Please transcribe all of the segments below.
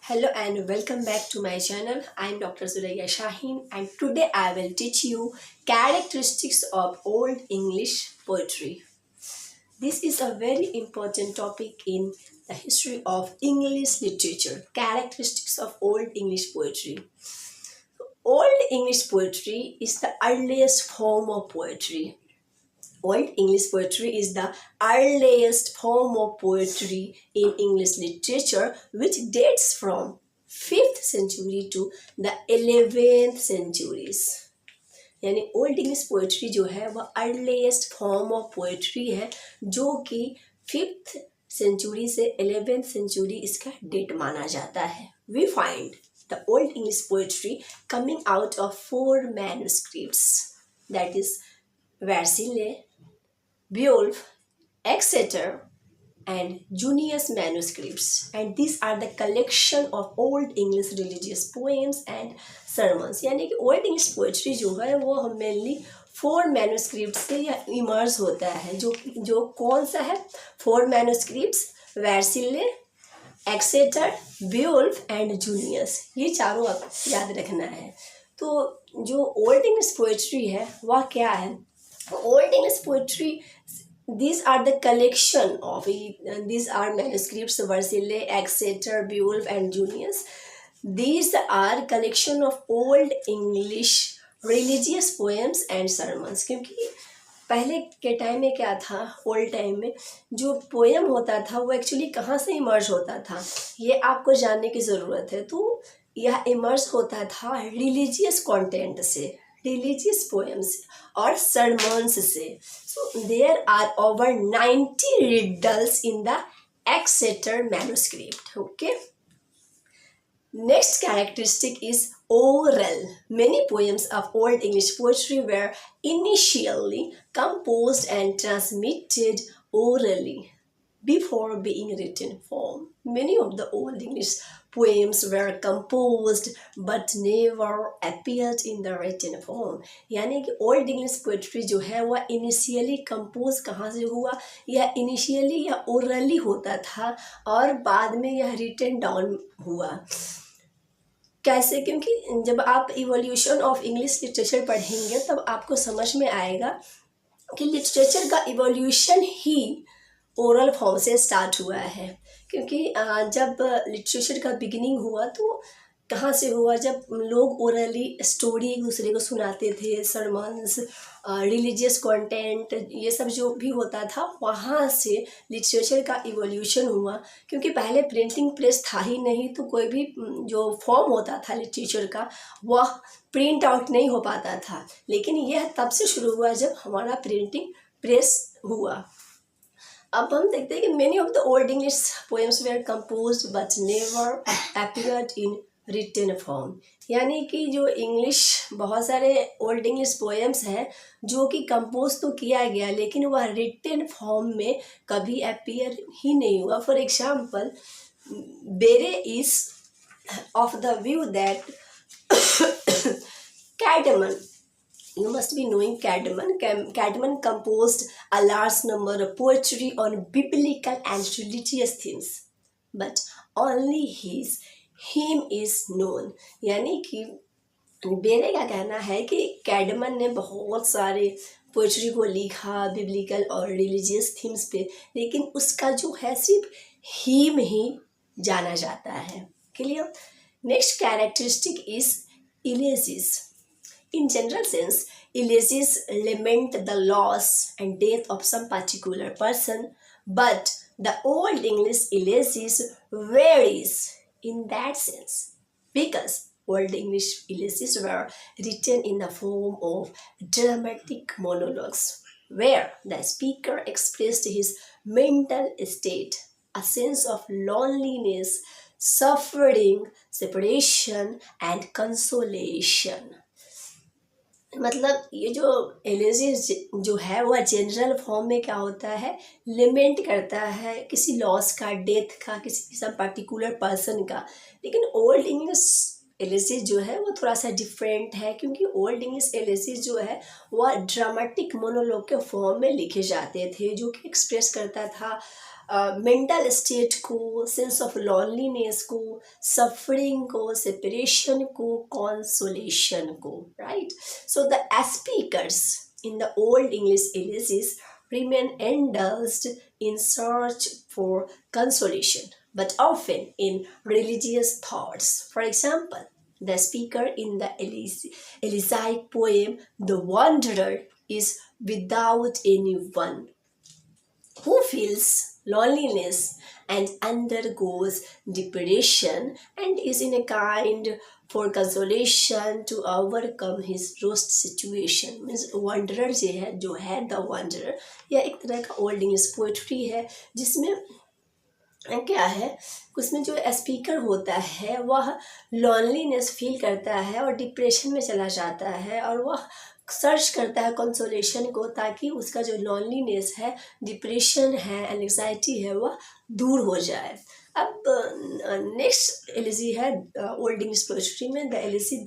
Hello and welcome back to my channel. I am Dr. Suraya Shaheen and today I will teach you characteristics of Old English poetry. This is a very important topic in the history of English literature. Characteristics of Old English poetry. Old English poetry is the earliest form of poetry. Old English poetry is the earliest form of poetry in English literature which dates from 5th century to the 11th centuries. यानी old English poetry जो है वह earliest form of poetry है जो कि 5th century से 11th century इसका date माना जाता है. We find the old English poetry coming out of 4 manuscripts, that is Versilei, Beowulf, Exeter, and Junius manuscripts, and these are the collection of Old English religious poems and sermons. यानी कि old English poetry जो है वो mainly 4 manuscript से यह emerge होता है. जो कौन सा है? 4 manuscripts, Vercelli, Exeter, Beowulf and Junius. ये चारों आप याद रखना है. तो जो ओल्ड इंग्लिश पोएट्री है वह क्या है? Old English poetry, these are the collection of these are manuscripts, Versilei, Exeter, Beowulf and Junius. These are collection of Old English religious poems and sermons. क्योंकि पहले के टाइम में क्या था, ओल्ड टाइम में जो पोएम होता था वो एक्चुअली कहाँ से इमर्ज होता था ये आपको जानने की ज़रूरत है. तो यह इमर्ज होता था रिलीजियस कंटेंट से, religious poems or sermons से. So there are over 90 riddles in the Exeter manuscript. Okay. Next characteristic is oral. Many poems of Old English poetry were initially composed and transmitted orally before being written form. Many of the Old English poems were composed but never appeared in the written form. यानी कि old English poetry जो है वह initially compose कहाँ से हुआ? यह initially या ओरली होता था और बाद में यह रिटन डाउन हुआ. कैसे? क्योंकि जब आप इवोल्यूशन ऑफ इंग्लिश लिटरेचर पढ़ेंगे तब आपको समझ में आएगा कि लिटरेचर का इवोल्यूशन ही ओरल फॉर्म से स्टार्ट हुआ है. क्योंकि जब लिटरेचर का बिगिनिंग हुआ तो कहाँ से हुआ? जब लोग ओरली स्टोरी एक दूसरे को सुनाते थे, सरमन्स, रिलीजियस कंटेंट, ये सब जो भी होता था वहाँ से लिटरेचर का इवोल्यूशन हुआ. क्योंकि पहले प्रिंटिंग प्रेस था ही नहीं तो कोई भी जो फॉर्म होता था लिटरेचर का वह प्रिंट आउट नहीं हो पाता था. लेकिन यह तब से शुरू हुआ जब हमारा प्रिंटिंग प्रेस हुआ. अब हम देखते हैं कि many of the old English poems were composed but never appeared in written form. यानी कि जो इंग्लिश बहुत सारे ओल्ड इंग्लिश पोएम्स हैं जो कि कंपोज तो किया गया लेकिन वह रिटन फॉर्म में कभी अपीयर ही नहीं हुआ. फॉर एग्जाम्पल, बेरे is of the view that Caedmon, you must be knowing Caedmon. Caedmon composed a large number of poetry on biblical and religious themes, but only his hymn is known. यानी कि बेरे का कहना है कि कैडमन ने बहुत सारे पोएट्री को लिखा बिब्लिकल और रिलीजियस थीम्स पे, लेकिन उसका जो है सिर्फ हीम ही जाना जाता है. Clear? Next characteristic is elegies. In general sense, elegies lament the loss and death of some particular person, but the Old English elegies varies in that sense because Old English elegies were written in the form of dramatic monologues where the speaker expressed his mental state, a sense of loneliness, suffering, separation, and consolation. मतलब ये जो elegy जो है वह general form में क्या होता है? लिमेंट करता है किसी लॉस का, डेथ का, किसी सब पर्टिकुलर पर्सन का. लेकिन ओल्ड इंग्लिश एलेजी जो है वो थोड़ा सा डिफरेंट है क्योंकि ओल्ड इंग्लिश एलेजी जो है वह ड्रामेटिक मोनोलॉग के फॉर्म में लिखे जाते थे जो कि एक्सप्रेस करता था मेंटल स्टेट को, सेंस ऑफ लॉनलीनेस को, सफरिंग को, सेपरेशन को, कॉन्सोलेशन को, right. So the speakers in the old English elegies remain indulged in search for consolation, but often in religious thoughts. For example, the speaker in the Elysaic poem, The Wanderer, is without anyone, who feels loneliness and undergoes depression and is in a kind for consolation to overcome his lost situation. Means wanderer जो है the wanderer, यह एक तरह का old English poetry है जिसमें क्या है, उसमें जो स्पीकर होता है वह लॉनलीनेस फील करता है और डिप्रेशन में चला जाता है और वह सर्च करता है कंसोलेशन को, ताकि उसका जो लॉनलीनेस है, डिप्रेशन है, एंग्जाइटी है, वह दूर हो जाए. अब नेक्स्ट एलिजी है ओल्ड इंग्लिश पोएट्री में, the elegy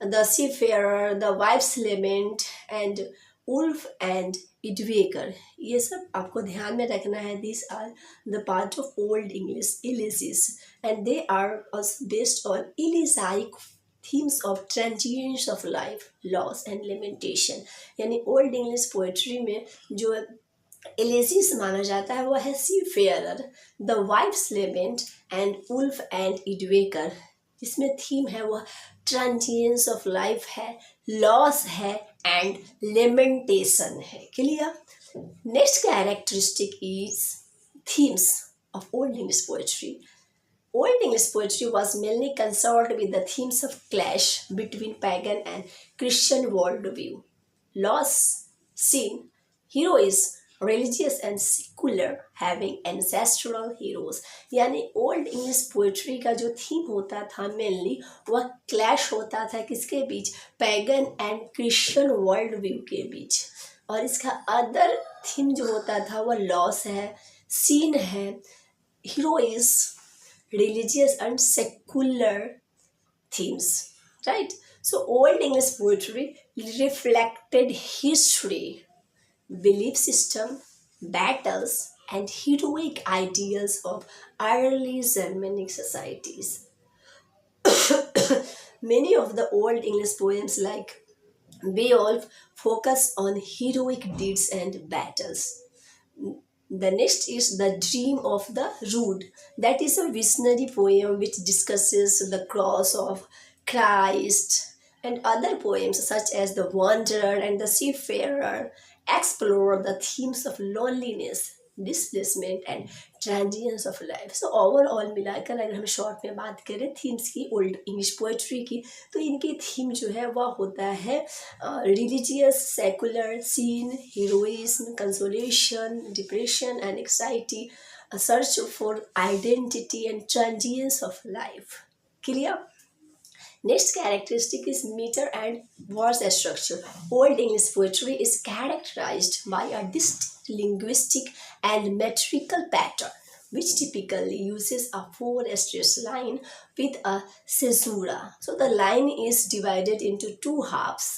the seafarer, the wife's lament and Wulf and Eadwacer. ये सब आपको ध्यान में रखना है. This are the part of old English elegies and they are based on elegiac themes of transience of life, loss and lamentation. यानी old English poetry में जो एलिसीज माना जाता है वह है seafarer, the wife's lament and Wulf and Eadwacer. इसमें theme है वह ट्रांजिएंस ऑफ लाइफ है, लॉस है एंड लेमेंटेशन है. Clear. Next characteristic is themes of old English poetry. Old English poetry was mainly concerned with the themes of clash between pagan and Christian worldview, loss, sin, heroism, religious and secular, having ancestral heroes. यानी old English poetry का जो theme होता था mainly वह clash होता था किसके बीच, pagan and Christian world view के बीच. और इसका अदर थीम जो होता था वह लॉस है, सीन है, heroism, religious and secular themes, right? So old English poetry reflected history, belief system, battles and heroic ideals of early Germanic societies. Many of the old English poems like Beowulf focus on heroic deeds and battles. The next is The Dream of the Rood. That is a visionary poem which discusses the cross of Christ, and other poems such as The Wanderer and The Seafarer explore the themes of loneliness, displacement and transience of life. So overall मिलाकर अगर हम short में बात करें themes की old English poetry की, तो इनकी थीम जो है वह होता है religious, secular, scene, heroism, consolation, depression and anxiety, search for identity and transience of life. Clear. Next characteristic is meter and verse structure. Old English poetry is characterized by a distinct linguistic and metrical pattern, which typically uses a four-stress line with a caesura. So the line is divided into two halves.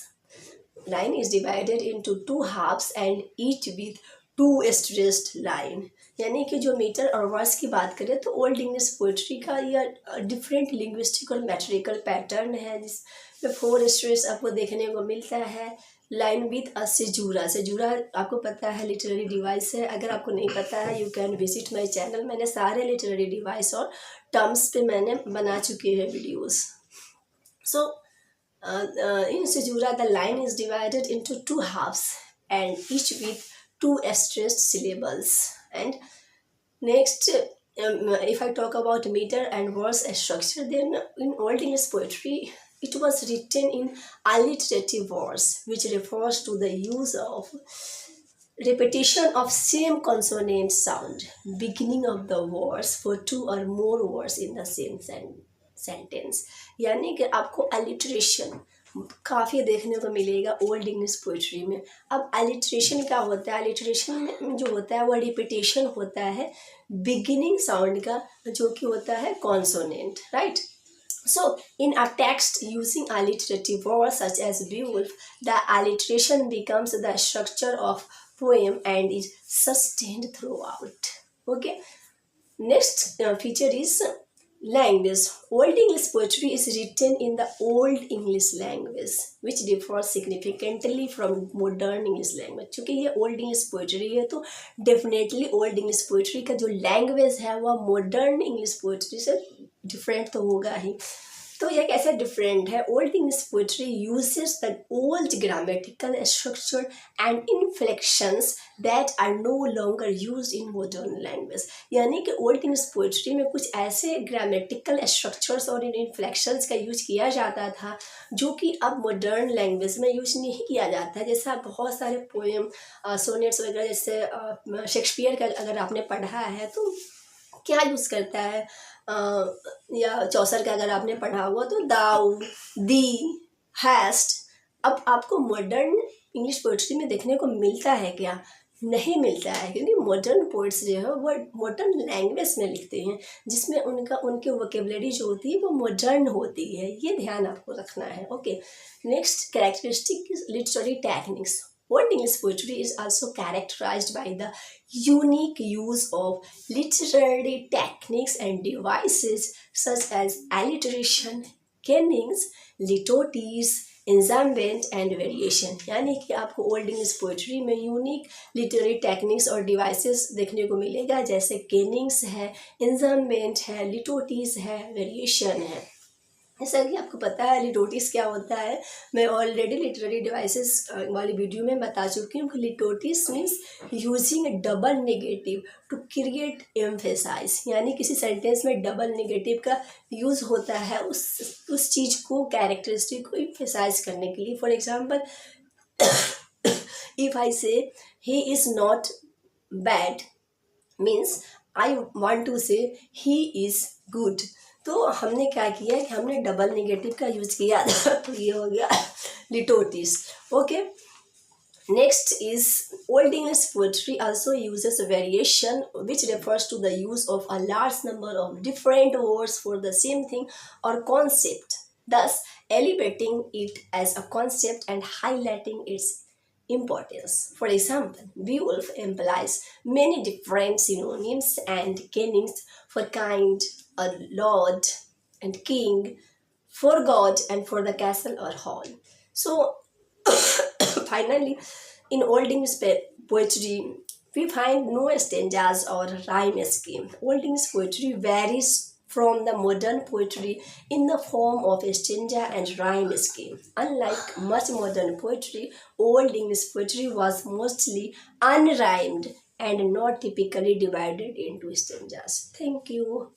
Line is divided into two halves and each with two stressed line. यानी कि जो metre और verse की बात करें तो old English poetry का यह डिफरेंट लिंग्विस्टिक और मैट्रिकल पैटर्न है जिसमें फोर स्ट्रेस आपको देखने को मिलता है. Line with a सेजूरा. सेजूरा आपको पता है लिटरेरी डिवाइस है. अगर आपको नहीं पता है you can visit my channel. मैंने सारे लिटरेरी डिवाइस और टर्म्स पे मैंने बना चुके हैं videos. So in caesura the line is divided into two halves and each with two stressed syllables. And next, if I talk about meter and verse structure, then in Old English poetry it was written in alliterative verse, which refers to the use of repetition of same consonant sound beginning of the verse for two or more words in the same sentence. यानी कि आपको alliteration काफ़ी देखने को मिलेगा old English poetry में. अब alliteration क्या होता है? अलिट्रेशन में जो होता है वो रिपीटेशन होता है बिगिनिंग साउंड का जो कि होता है consonant, right. So, in a text using alliterative words such as Beowulf, the alliteration becomes the structure of poem and is sustained throughout. Okay. Next feature is language. Old English poetry is written in the Old English language, which differs significantly from modern English language. क्योंकि ये Old English poetry है तो definitely Old English poetry का जो language है वह modern English poetry से different तो होगा ही. तो यह कैसे डिफरेंट है? Old English poetry uses the old grammatical structure and inflections that are no longer used in modern language. यानी कि ओल्ड इंग्लिश पोइट्री में कुछ ऐसे ग्रामेटिकल स्ट्रक्चर्स और इन्फ्लेक्शंस का यूज किया जाता था जो कि अब मॉडर्न लैंग्वेज में यूज नहीं किया जाता है. जैसे आप बहुत सारे पोएम सोनेट्स वगैरह जैसे शेक्सपियर का अगर आपने पढ़ा है तो क्या यूज़ करता है, या चौसर का अगर आपने पढ़ा हुआ तो दाउ, दी, हैस्ट. अब आपको मॉडर्न इंग्लिश पोइट्री में देखने को मिलता है क्या? नहीं मिलता है, क्योंकि मॉडर्न पोइट्स जो है वो मॉडर्न लैंग्वेज में लिखते हैं जिसमें उनके वोकेबलरी जो होती है वो मॉडर्न होती है. ये ध्यान आपको रखना है. Okay. Next characteristic literary techniques. Old English poetry is also characterized by the unique use of literary techniques and devices such as alliteration, kennings, litotes, enjambment and variation. यानी कि आपको ओल्ड इंग्लिश पोइट्री में unique literary techniques और devices देखने को मिलेगा, जैसे केनिंग्स है, एंजाम्बेंट है, लिटोटीज है, वेरिएशन है. जैसा कि आपको पता है लिटोटिस क्या होता है, मैं ऑलरेडी लिटरेरी डिवाइसेस वाली वीडियो में बता चुकी हूँ कि litotes means using double negative to create emphasize. यानी किसी सेंटेंस में डबल नेगेटिव का यूज़ होता है उस चीज़ को, कैरेक्टरिस्टिक को एम्फेसाइज करने के लिए. For example, if I say he is not bad means I want to say he is good. तो हमने क्या किया कि हमने डबल नेगेटिव का यूज किया तो ये हो गया litotes. Okay. Next is old English poetry also uses variation which refers to the use of a large number of different words for the same thing और concept, thus elevating it as a concept and highlighting its importance. For example, Beowulf implies many different synonyms and kennings for kind, a lord and king, for god and for the castle or hall. So finally, in old English poetry we find no stanzas or rhyme scheme. Old English poetry varies from the modern poetry in the form of stanza and rhyme scheme. Unlike much modern poetry, old English poetry was mostly unrhymed and not typically divided into stanzas. Thank you.